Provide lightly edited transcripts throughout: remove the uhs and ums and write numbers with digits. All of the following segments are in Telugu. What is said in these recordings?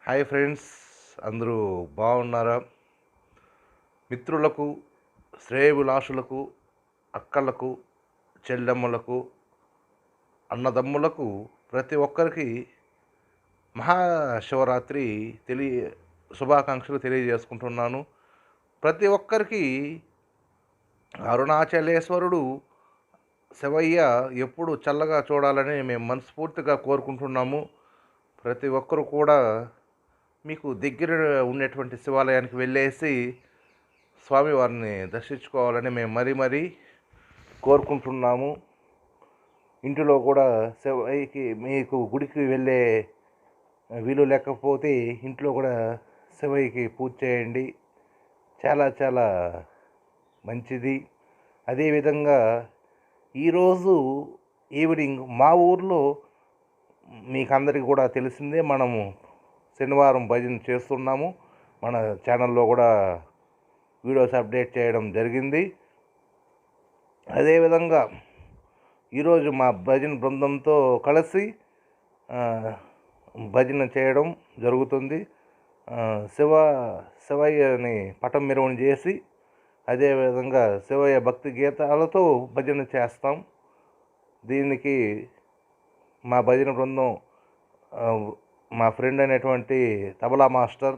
హాయ్ ఫ్రెండ్స్, అందరూ బాగున్నారా? మిత్రులకు, శ్రేయభిలాషులకు, అక్కలకు, చెల్లెమ్మలకు, అన్నదమ్ములకు ప్రతి ఒక్కరికి మహాశివరాత్రి తెలియ శుభాకాంక్షలు తెలియజేసుకుంటున్నాను. ప్రతి ఒక్కరికి అరుణాచలేశ్వరుడు శివయ్య ఎప్పుడు చల్లగా చూడాలని మేము మనస్ఫూర్తిగా కోరుకుంటున్నాము. ప్రతి ఒక్కరు కూడా మీకు దగ్గర ఉన్నటువంటి శివాలయానికి వెళ్ళేసి స్వామివారిని దర్శించుకోవాలని మేము మరీ కోరుకుంటున్నాము. ఇంటిలో కూడా శివయ్యకి మీకు గుడికి వెళ్ళే వీలు లేకపోతే ఇంట్లో కూడా శివయ్యకి పూజ చేయండి. చాలా చాలా మంచిది. అదేవిధంగా ఈరోజు ఈవినింగ్ మా ఊర్లో మీకు అందరికీ కూడా తెలిసిందే, మనము శనివారం భజన చేస్తున్నాము. మన ఛానల్లో కూడా వీడియోస్ అప్డేట్ చేయడం జరిగింది. అదేవిధంగా ఈరోజు మా భజన బృందంతో కలిసి భజన చేయడం జరుగుతుంది. శివయ్యని పటం మెరవణ చేసి అదేవిధంగా శివయ్య భక్తి గీతాలతో భజన చేస్తాం. దీనికి మా భజన బృందం మా ఫ్రెండ్ అయినటువంటి తబలా మాస్టర్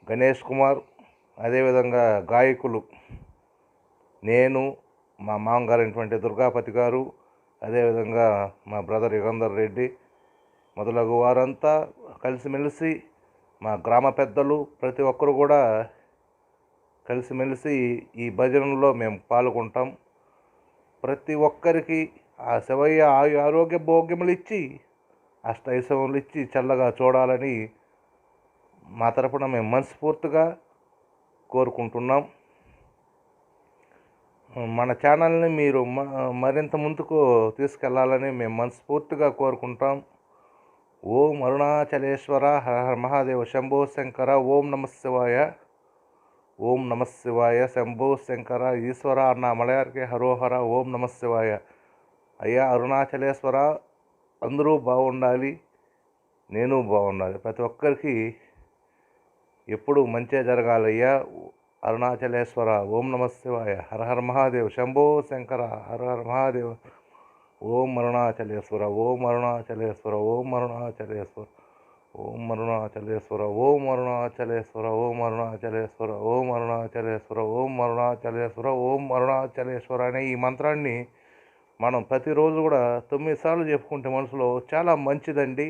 గణేష్ కుమార్, అదేవిధంగా గాయకులు నేను, మా మామగారు అయినటువంటి దుర్గాపతి గారు, అదేవిధంగా మా బ్రదర్ యుగంధర్ రెడ్డి మొదలగు వారంతా కలిసిమెలిసి, మా గ్రామ పెద్దలు ప్రతి ఒక్కరు కూడా కలిసిమెలిసి ఈ భజనలో మేము పాల్గొంటాం. ప్రతి ఒక్కరికి ఆ శివయ్య ఆరోగ్య భోగ్యములు ఇచ్చి అష్టైశ్వర్యములు ఇచ్చి చల్లగా చూడాలని మా తరపున మేము మనస్ఫూర్తిగా కోరుకుంటున్నాం. మన ఛానల్ని మీరు మరింత ముందుకు తీసుకెళ్లాలని మేము మనస్ఫూర్తిగా కోరుకుంటాం. ఓం అరుణాచలేశ్వర, హర హర మహాదేవ, శంభో శంకర, ఓం నమ శివాయ, ఓం నమ శివాయ, శంభో శంకర, ఈశ్వర అన్న మలయార్కే హరోహర, ఓం నమ శివాయ. అయ్యా అరుణాచలేశ్వర, అందరూ బాగుండాలి, నేను బాగుండాలి, ప్రతి ఒక్కరికి ఎప్పుడు మంచిగా జరగాలయ్యా. అరుణాచలేశ్వర, ఓం నమ శివాయ, హర హర మహాదేవ్, శంభో శంకర, హర హర మహాదేవ్, ఓం అరుణాచలేశ్వర, ఓం అరుణాచలేశ్వర, ఓం అరుణాచలేశ్వర, ఓం అరుణాచలేశ్వర, ఓం అరుణాచలేశ్వర, ఓం అరుణాచలేశ్వర, ఓం అరుణాచలేశ్వర, ఓం అరుణాచలేశ్వర, ఓం అరుణాచలేశ్వర అనే ఈ మంత్రాన్ని మనం ప్రతిరోజు కూడా 9 సార్లు చెప్పుకుంటే మనసులో చాలా మంచిదండి.